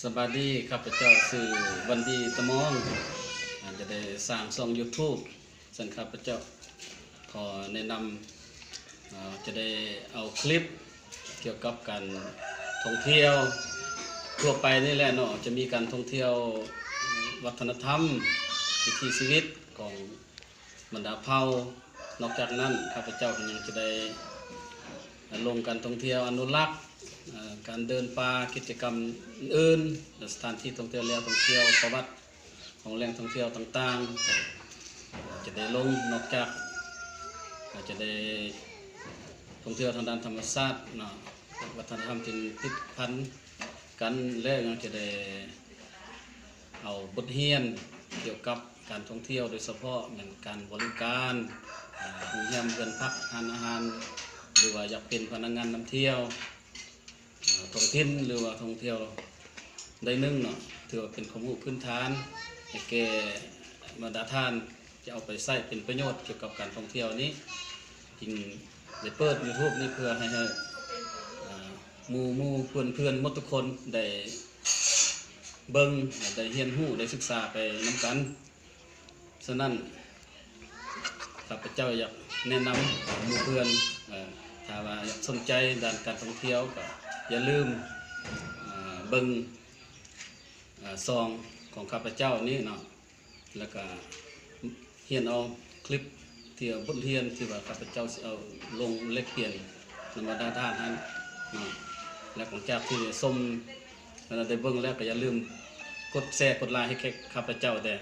สบายดีข้าพเจ้าสื่อวันดีตะมองจะได้สร้างช่อง YouTube สันข้าพเจ้าขอแนะนำจะได้เอาคลิปเกี่ยวกับการท่องเที่ยวทั่วไปนี่แหละเนาะจะมีการท่องเที่ยววัฒนธรรมวิถีชีวิตของบรรดาเผ่านอกจากนั้นข้าพเจ้ายังจะได้ลงการท่องเที่ยวอนุรักษ์การเดินป่ากิจกรรมอื่นสถานที่ท่องเที่ยวแล้วท่องเที่ยวประวัติของแหล่งท่องเที่ยวต่างๆจะได้ลงนอกจากจะได้ท่องเที่ยวทางด้านธรรมชาติเนาะวัฒนธรรมที่ติดพันกันแล้วยังจะได้เอาบทเรียนเกี่ยวกับการท่องเที่ยวโดยเฉพาะเหมือนการบริการโรงแรมเรือนพักอาหารหรือว่าอยากเป็นพนักงานนำเที่ยวท่องถิ่นหรือว่าท่องเที่ยวได้นึ่งเนาะถือว่าเป็นข้อมูลพื้นฐานให้แก่บรรดาท่านจะเอาไปใช้เป็นประโยชน์เกี่ยวกับการท่องเที่ยวนี้จึงได้เปิด YouTube นี่เพื่อให้หมู่เพื่อนหมดทุกคนได้เบิ่งได้เรียนรู้ได้ศึกษาไปนำกันฉะนั้นข้าพเจ้าอยากแนะนำหมู่เพื่อนถ้าว่าอยากสนใจด้านการท่องเที่ยวก็อย่าลืมเบิ่งซองของข้าพเจ้านี้เนาะแล้วก็เรียนเอาคลิปที่บทเรียนที่ว่าข้าพเจ้าเอาลงเล็กเปลี่ยนนำมาด้านนั้นเนาะและของจากที่ส้มได้เบิ่งแล้วก็อย่าลืมกดแชร์กดไลค์ให้ข้าพเจ้าได้